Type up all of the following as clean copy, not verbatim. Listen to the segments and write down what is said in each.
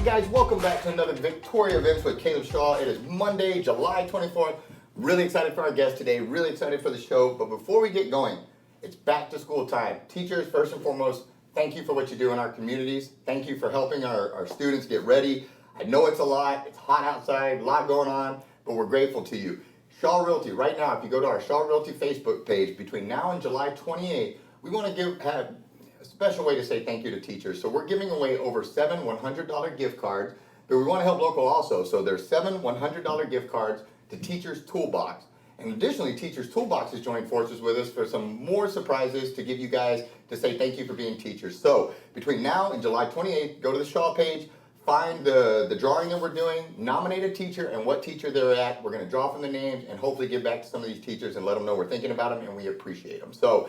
guys, welcome back to another Victoria Events with Caleb Shaw. It is Monday, July 24th. Really excited for our guest today, really excited for the show. But before we get going, it's back to school time. Teachers, first and foremost, thank you for what you do in our communities. Thank you for helping our students get ready. I know it's a lot, it's hot outside, a lot going on, but we're grateful to you. Shaw Realty, right now, if you go to our Shaw Realty Facebook page, between now and July 28th, we want to have a special way to say thank you to teachers. So we're giving away over 7 $100 gift cards, but we want to help local also. So there's 7 $100 gift cards to Teachers Toolbox. And additionally, Teachers Toolbox has joined forces with us for some more surprises to give you guys to say thank you for being teachers. So between now and July 28th, go to the Shaw page, find the drawing that we're doing, nominate a teacher and what teacher they're at. We're going to draw from the names and hopefully give back to some of these teachers and let them know we're thinking about them and we appreciate them. So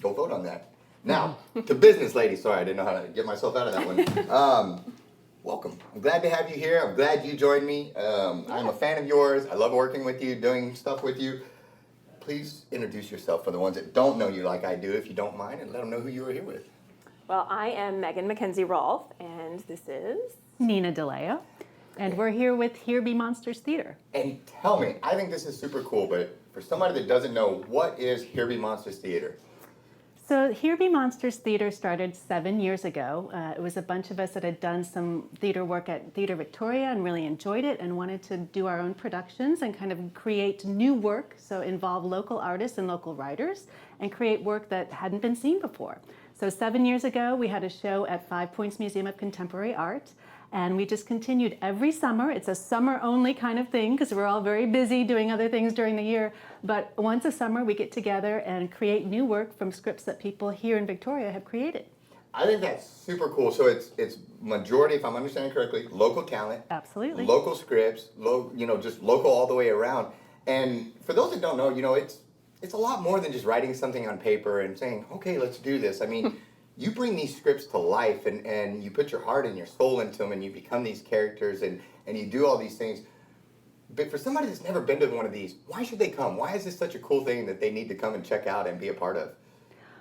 go vote on that. Now, to business, ladies. Sorry, I didn't know how to get myself out of that one. Welcome. I'm glad to have you here. I'm glad you joined me. I'm a fan of yours. I love working with you, doing stuff with you. Please introduce yourself for the ones that don't know you like I do, if you don't mind, and let them know who you are here with. Well, I am Megan Mackenzie Rolfe, and this is Nina DeLeo, and we're here with Here Be Monsters Theater. And tell me, I think this is super cool, but for somebody that doesn't know, what is Here Be Monsters Theater? So Here Be Monsters Theater started 7 years ago. It was a bunch of us that had done some theater work at Theater Victoria and really enjoyed it and wanted to do our own productions and kind of create new work, so involve local artists and local writers and create work that hadn't been seen before. So 7 years ago, we had a show at 5 Points Museum of Contemporary Art, and we just continued every summer. It's a summer-only kind of thing because we're all very busy doing other things during the year. But once a summer, we get together and create new work from scripts that people here in Victoria have created. I think that's super cool. So it's majority, if I'm understanding correctly, local talent. Absolutely. Local scripts, just local all the way around. And for those that don't know, it's a lot more than just writing something on paper and saying, okay, let's do this. I mean, you bring these scripts to life and you put your heart and your soul into them and you become these characters and you do all these things. But for somebody that's never been to one of these, why should they come? Why is this such a cool thing that they need to come and check out and be a part of?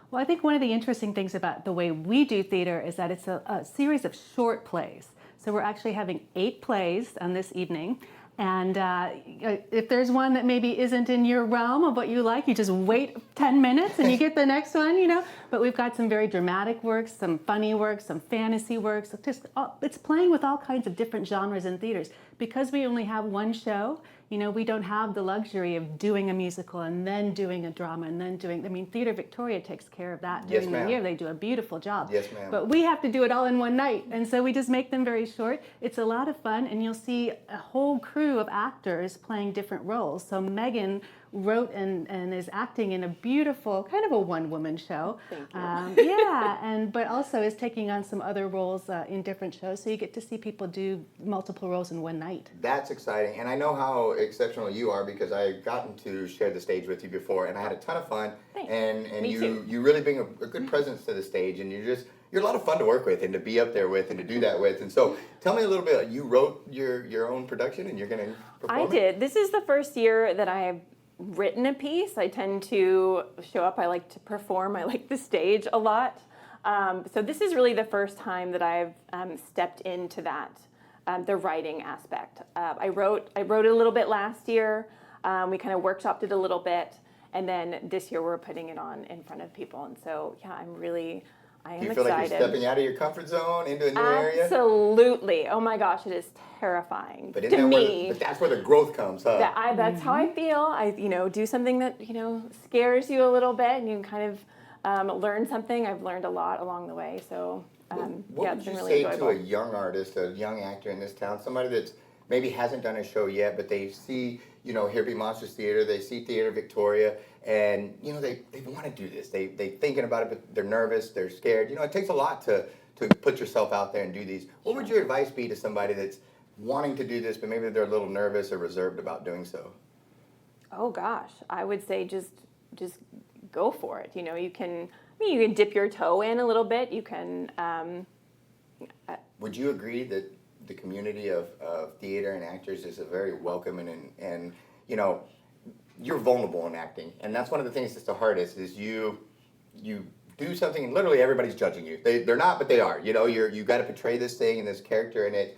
Well, I think one of the interesting things about the way we do theater is that it's a series of short plays. So we're actually having 8 plays on this evening. And if there's one that maybe isn't in your realm of what you like, you just wait 10 minutes and you get the next one, But we've got some very dramatic works, some funny works, some fantasy works. It's playing with all kinds of different genres in theaters. Because we only have one show, we don't have the luxury of doing a musical and then doing a drama and then Theater Victoria takes care of that during the year. They do a beautiful job. Yes, ma'am. But we have to do it all in one night. And so we just make them very short. It's a lot of fun, and you'll see a whole crew of actors playing different roles. So Megan wrote and is acting in a beautiful, kind of a one-woman show. Thank you. But also is taking on some other roles in different shows. So you get to see people do multiple roles in one night. That's exciting. And I know how exceptional you are because I've gotten to share the stage with you before and I had a ton of fun. Thanks. And Me you too. you really bring a good presence to the stage and you're a lot of fun to work with and to be up there with and to do that with. And so tell me a little bit, you wrote your own production and you're going to perform I did. This is the first year that I've written a piece. I tend to show up. I like to perform. I like the stage a lot. So this is really the first time that I've stepped into that, the writing aspect. I wrote a little bit last year. We kind of workshopped it a little bit, and then this year we're putting it on in front of people. And so yeah, I am Do you feel excited. like you're stepping out of your comfort zone into a new area? Absolutely. Oh my gosh, it is terrifying But to me. but that's where the growth comes, huh? That's how I feel. I do something that scares you a little bit, and you can kind of learn something. I've learned a lot along the way. So what it's would been you really say enjoyable. to a young artist, a young actor in this town, somebody that's maybe hasn't done a show yet, but they see Here Be Monsters Theater, they see Theater Victoria, and they want to do this. They thinking about it, but they're nervous, they're scared. It takes a lot to put yourself out there and do these. What would your advice be to somebody that's wanting to do this, but maybe they're a little nervous or reserved about doing so? Oh gosh, I would say just go for it. You can dip your toe in a little bit. You can. Would you agree that the community of theater and actors is a very welcoming and you're vulnerable in acting, and that's one of the things that's the hardest is you do something, and literally everybody's judging you. They're not, but they are. You know, you got to portray this thing and this character, and it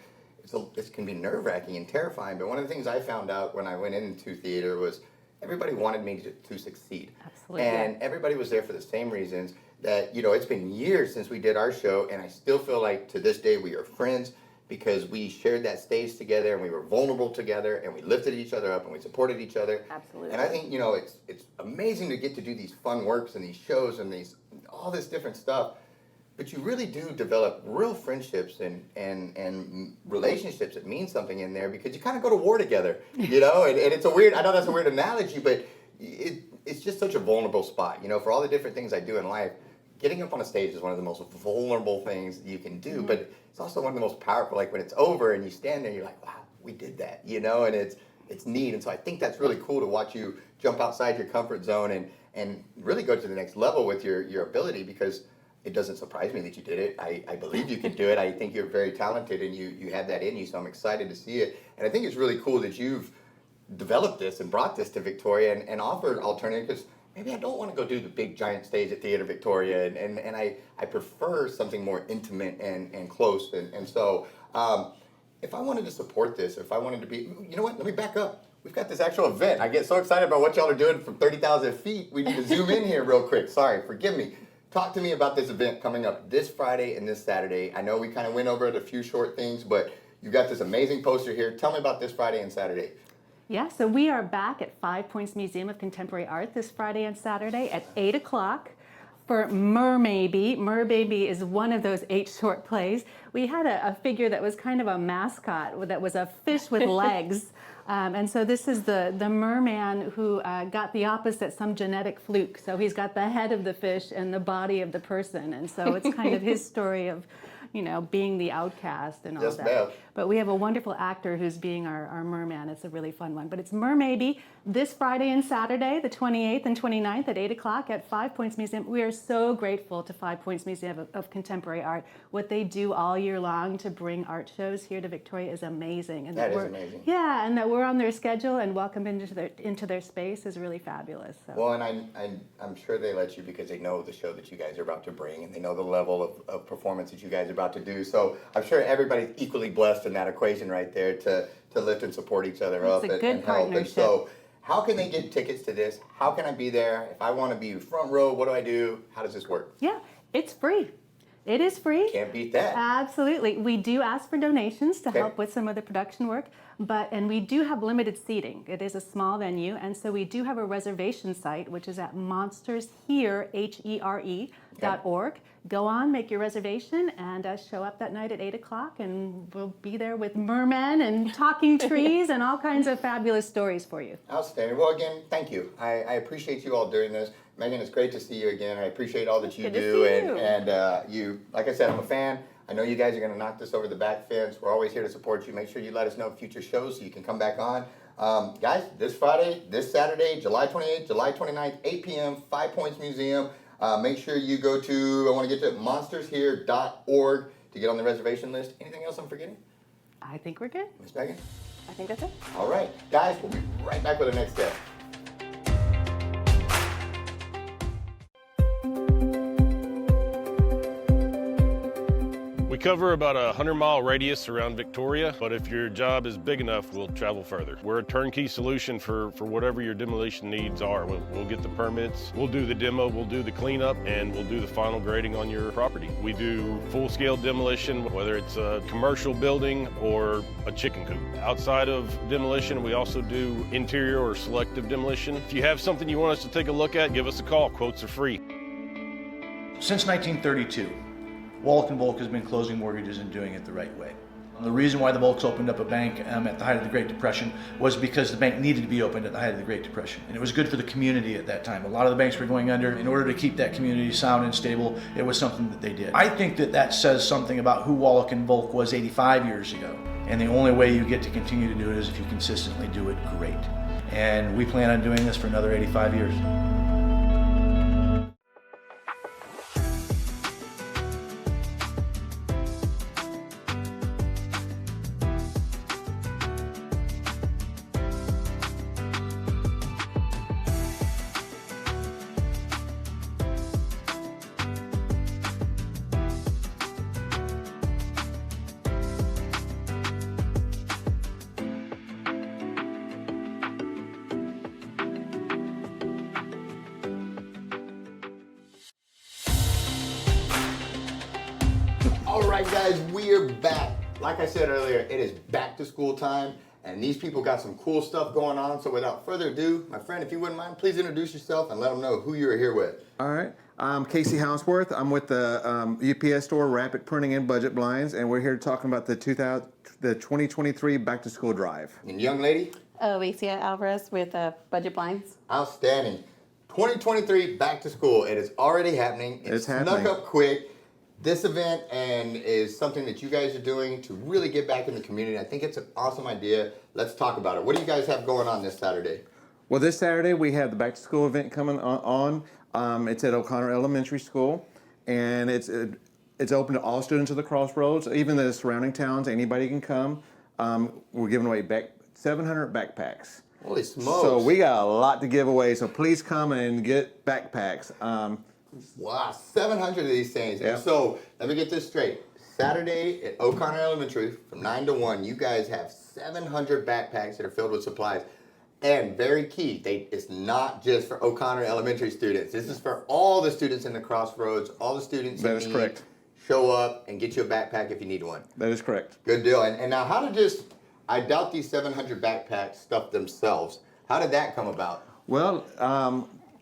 can be nerve-wracking and terrifying. But one of the things I found out when I went into theater was everybody wanted me to succeed. Absolutely. And everybody was there for the same reasons. That, you know, it's been years since we did our show, and I still feel like to this day we are friends because we shared that stage together and we were vulnerable together and we lifted each other up and we supported each other. Absolutely. And I think, you know, it's amazing to get to do these fun works and these shows and all this different stuff, but you really do develop real friendships and relationships that mean something in there because you kind of go to war together, you know, and it's I know that's a weird analogy, but it's just such a vulnerable spot, you know, for all the different things I do in life. Getting up on a stage is one of the most vulnerable things you can do, but it's also one of the most powerful. Like when it's over and you stand there, you're like, wow, we did that, you know, and it's neat. And so I think that's really cool to watch you jump outside your comfort zone and really go to the next level with your ability, because it doesn't surprise me that you did it. I believe you can do it. I think you're very talented and you have that in you, so I'm excited to see it. And I think it's really cool that you've developed this and brought this to Victoria and offered alternative, because maybe I don't want to go do the big giant stage at Theater Victoria, and I prefer something more intimate and close. And so if I wanted to support this, if I wanted to be, you know what, let me back up. We've got this actual event. I get so excited about what y'all are doing from 30,000 feet. We need to zoom in here real quick. Sorry, forgive me. Talk to me about this event coming up this Friday and this Saturday. I know we kind of went over it, a few short things, but you've got this amazing poster here. Tell me about this Friday and Saturday. Yeah, so we are back at 5 Points Museum of Contemporary Art this Friday and Saturday at 8 o'clock for Mermaybe. Mermaybe is one of those 8 short plays. We had a figure that was kind of a mascot, that was a fish with legs. And so this is the merman who got the opposite, some genetic fluke. So he's got the head of the fish and the body of the person. And so it's kind of his story of, you know, being the outcast and all Yes, that. ma'am. But we have a wonderful actor who's being our merman. It's a really fun one. But it's Mermaybe this Friday and Saturday, the 28th and 29th at 8 o'clock at 5 Points Museum. We are so grateful to 5 Points Museum of Contemporary Art. What they do all year long to bring art shows here to Victoria is amazing. And That is amazing. Yeah, and that we're on their schedule and welcome into their space is really fabulous. So. Well, and I'm sure they let you because they know the show that you guys are about to bring, and they know the level of performance that you guys are about to do. So I'm sure everybody's equally blessed in that equation right there to lift and support each other up It's a and good help. And partnership. so how can they get tickets to this? How can I be there? If I want to be front row, what do I do? How does this work? Yeah, it's free. It is free. Can't beat that. Absolutely. We do ask for donations to Okay. help with some of the production work, and we do have limited seating. It is a small venue, and so we do have a reservation site, which is at monstershere.org. Go on, make your reservation, and show up that night at 8 o'clock, and we'll be there with mermen and talking trees and all kinds of fabulous stories for you. Outstanding. Well, again, thank you. I appreciate you all doing this. Megan, it's great to see you again. I appreciate all that you Good to do. see you. And you, like I said, I'm a fan. I know you guys are going to knock this over the back fence. We're always here to support you. Make sure you let us know future shows so you can come back on. Guys, this Friday, this Saturday, July 28th, July 29th, 8 p.m., 5 Points Museum. Make sure you go to, I want to get to monstershere.org to get on the reservation list. Anything else I'm forgetting? I think we're good. Miss Megan? I think that's it. All right. Guys, we'll be right back with the next step. We cover about a 100-mile radius around Victoria, but if your job is big enough, we'll travel further. We're a turnkey solution for whatever your demolition needs are. We'll get the permits, we'll do the demo, we'll do the cleanup, and we'll do the final grading on your property. We do full-scale demolition, whether it's a commercial building or a chicken coop. Outside of demolition, we also do interior or selective demolition. If you have something you want us to take a look at, give us a call. Quotes are free. Since 1932, Wallach & Volk has been closing mortgages and doing it the right way. The reason why the Volks opened up a bank at the height of the Great Depression was because the bank needed to be opened at the height of the Great Depression. And it was good for the community at that time. A lot of the banks were going under. In order to keep that community sound and stable, it was something that they did. I think that says something about who Wallach & Volk was 85 years ago. And the only way you get to continue to do it is if you consistently do it great. And we plan on doing this for another 85 years. All right, guys, we are back. Like I said earlier, it is back to school time, and these people got some cool stuff going on. So without further ado, my friend, if you wouldn't mind, please introduce yourself and let them know who you're here with. All right. I'm Casey Houseworth. I'm with the UPS store, Rapid Printing and Budget Blinds, and we're here talking about the 2023 Back to School Drive. And young lady? Alicia Alvarez with Budget Blinds. Outstanding. 2023 back to school. It is already happening. It's snuck happening. up quick. This event and is something that you guys are doing to really get back in the community. I think it's an awesome idea. Let's talk about it. What do you guys have going on this Saturday? Well, this Saturday we have the Back to School event coming on. It's at O'Connor Elementary School, and it's open to all students of the Crossroads, even the surrounding towns. Anybody can come. We're giving away 700 backpacks. Holy smokes. So we got a lot to give away. So please come and get backpacks. Wow, 700 of these things. Yep. And so, let me get this straight. Saturday at O'Connor Elementary from 9 to 1, you guys have 700 backpacks that are filled with supplies. And very key, it's not just for O'Connor Elementary students. This is for all the students in the Crossroads, all the students That who is need, correct. show up and get you a backpack if you need one. That is correct. Good deal. And now how did this, I doubt these 700 backpacks stuff themselves. How did that come about? Well,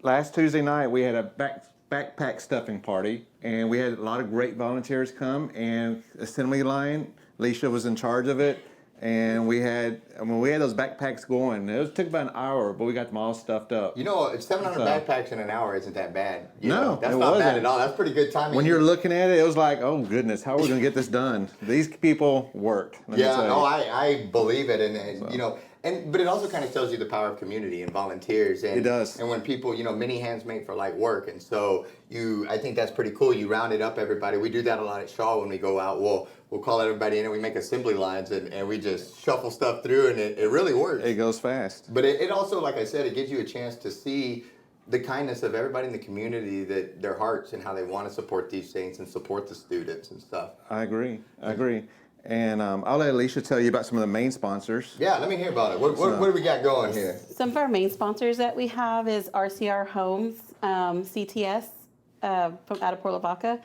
last Tuesday night we had a backpack stuffing party, and we had a lot of great volunteers come, and assembly line, Alicia was in charge of it, and we had those backpacks going. It took about an hour, but we got them all stuffed up. You know, 700 So- backpacks in an hour isn't that bad. You No, know, that's it not bad wasn't. at all. That's pretty good timing. When you're looking at it, it was like, oh goodness, how are we going to get this done? These people worked. let me Yeah, tell no, you. I believe it, and you know, but it also kind of tells you the power of community and volunteers. And, It does. And when people, you know, many hands make for light work, and so I think that's pretty cool. You rounded up everybody. We do that a lot at Shaw when we go out. We'll call everybody in and we make assembly lines and we just shuffle stuff through, and it really works. It goes fast. But it also, like I said, it gives you a chance to see the kindness of everybody in the community, that their hearts and how they want to support these things and support the students and stuff. I agree. And I'll let Alicia tell you about some of the main sponsors. Yeah, let me hear about it. What do we got going here? Some of our main sponsors that we have is RCR Homes, CTS from out of Port Lavaca,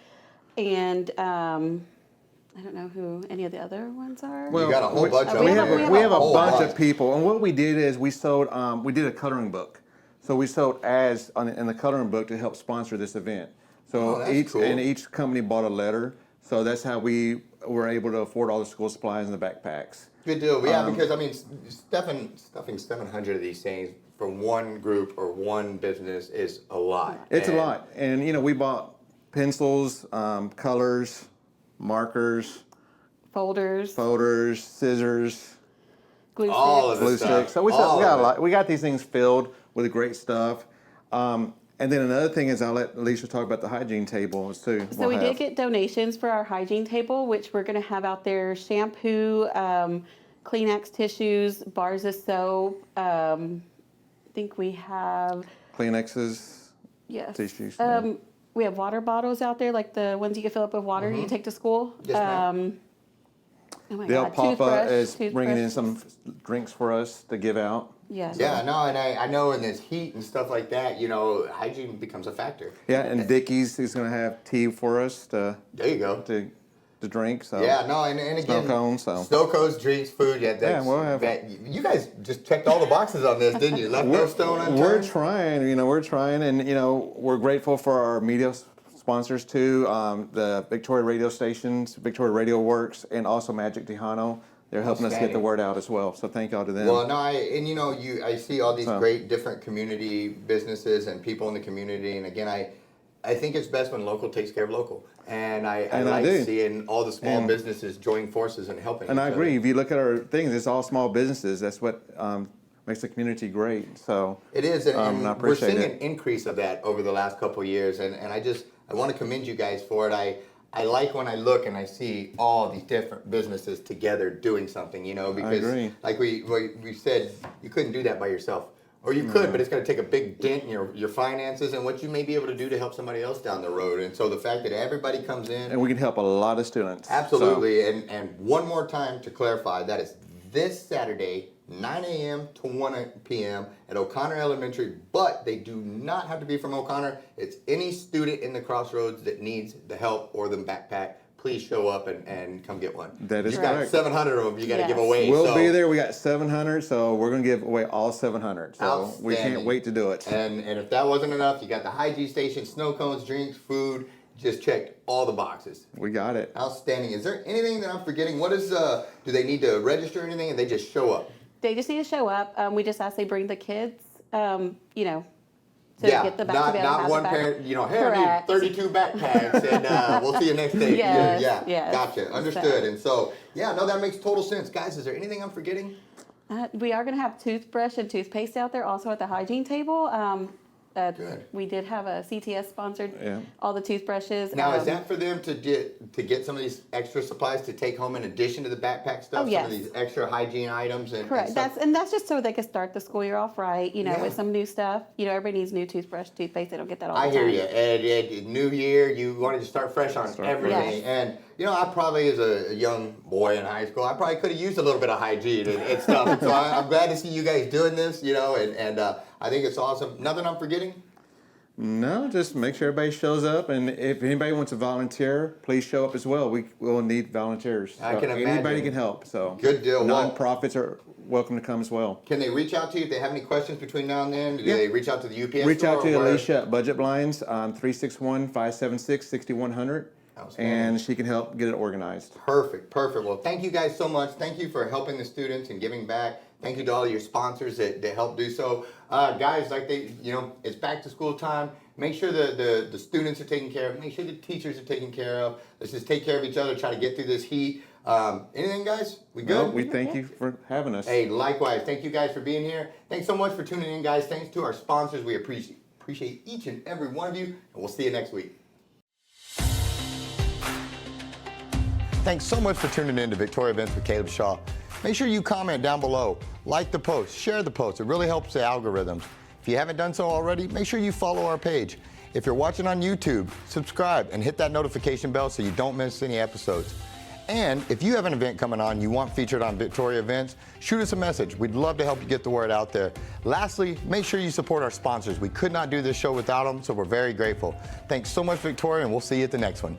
and I don't know who any of the other ones are. You got a whole bunch of We them. have a whole bunch of people, and what we did is we did a coloring book. So we sold ads in the coloring book to help sponsor this event. So Oh, that's cool. each company bought a letter. So that's how we were able to afford all the school supplies and the backpacks. Good deal. Yeah, because I mean, stuffing 700 of these things for one group or one business is a lot. It's a And lot, and we bought pencils, colors, markers, Folders, scissors, glue all of sticks. the glue stuff. sticks. So we All got of a it. lot. We got these things filled with great stuff. And then another thing is I'll let Alicia talk about the hygiene tables too. So we did get donations for our hygiene table, which we're going to have out there: shampoo, Kleenex tissues, bars of soap. I think we have Kleenexes, yes. tissues. We have water bottles out there, like the ones you can fill up with water you take to school. Yes, ma'am. Oh my Del God, Papa is bringing in toothbrush. some drinks for us to give out. Yes. Yeah, no, and I know in this heat and stuff like that, you know, hygiene becomes a factor. Yeah, and Dickie's is going to have tea for us to There you go. drink. So Yeah, no, and again, Snow cones, so. snow cones, drinks, food. Yeah, that's, we'll have- you guys just checked all the boxes on this, didn't you? Left no stone We're unturned. trying, and we're grateful for our media sponsors too, the Victoria radio stations, Victoria Radio Works, and also Magic Tejano. They're helping us get the Outstanding. word out as well. So thank y'all to them. Well, no, I see all these So. great different community businesses and people in the community, and again, I think it's best when local takes care of local, and I like do. seeing all the small And- businesses join forces and helping. And each I other. agree. If you look at our things, it's all small businesses. That's what makes the community great. So It is, and I we're appreciate seeing it. an increase of that over the last couple of years, and I want to commend you guys for it. I like when I look and I see all these different businesses together doing something, because agree. like we said, you couldn't do that by yourself. Or you could, but it's going to take a big dent in your finances and what you may be able to do to help somebody else down the road. And so the fact that everybody comes in, and we can help a lot of students. absolutely. And one more time to clarify, that is this Saturday, 9 a.m. to 1 p.m. at O'Connor Elementary, but they do not have to be from O'Connor. It's any student in the Crossroads that needs the help or the backpack. please show up and come get one. That is you got correct. 700 of them you got to Yes. give away. We'll so. be there. We got 700, so we're going to give away all 700. So we can't Outstanding. wait to do it. And if that wasn't enough, you got the hygiene station, snow cones, drinks, food. Just checked all the boxes. We got it. Outstanding. Is there anything that I'm forgetting? What is, do they need to register anything and they just show up? They just need to show up. We just ask they bring the kids, you know, to Yeah, get the backpack. not one parent, you know, hey, I need Correct. 32 backpacks and we'll see you next day. Yes, Yeah, yes. Gotcha. Understood. And so, yeah, no, that makes total sense. Guys, is there anything I'm forgetting? We are going to have toothbrush and toothpaste out there also at the hygiene table. Good. We did have a CTS sponsored Yeah. all the toothbrushes. Now, is that for them to get some of these extra supplies to take home in addition to the backpack stuff? Oh, yes. Some of these extra hygiene items and correct? stuff? That's just so they can start the school year off right. You know, Yeah. with some new stuff. You know, everybody needs new toothbrush, toothpaste. They don't get that all the I time. hear you. And new year, you wanted to start fresh on everything. Yes. And, you know, I probably, as a young boy in high school, I probably could have used a little bit of hygiene and stuff. And so I'm glad to see you guys doing this, you know, and I think it's awesome. Nothing I'm forgetting? No, just make sure everybody shows up, and if anybody wants to volunteer, please show up as well. We will need volunteers. I can imagine. Anybody can help. So Good deal. Well- Nonprofits are welcome to come as well. Can they reach out to you if they have any questions between now and then? Do Yeah. they reach out to the UPS Reach out store to or where? Alicia at Budget Blinds on 361-576-6100, Outstanding. and she can help get it organized. Perfect. Well, thank you guys so much. Thank you for helping the students and giving back. Thank you to all your sponsors that help do so. Guys, it's back to school time. Make sure the students are taken care of. Make sure the teachers are taken care of. Let's just take care of each other, try to get through this heat. Anything, guys? We good? No, we thank you for having us. Hey, likewise. Thank you guys for being here. Thanks so much for tuning in, guys. Thanks to our sponsors. We appreciate each and every one of you, and we'll see you next week. Thanks so much for tuning in to Victoria Events with Caleb Shaw. Make sure you comment down below, like the post, share the post. It really helps the algorithms. If you haven't done so already, make sure you follow our page. If you're watching on YouTube, subscribe and hit that notification bell so you don't miss any episodes. And if you have an event coming on you want featured on Victoria Events, shoot us a message. We'd love to help you get the word out there. Lastly, make sure you support our sponsors. We could not do this show without them, so we're very grateful. Thanks so much, Victoria, and we'll see you at the next one.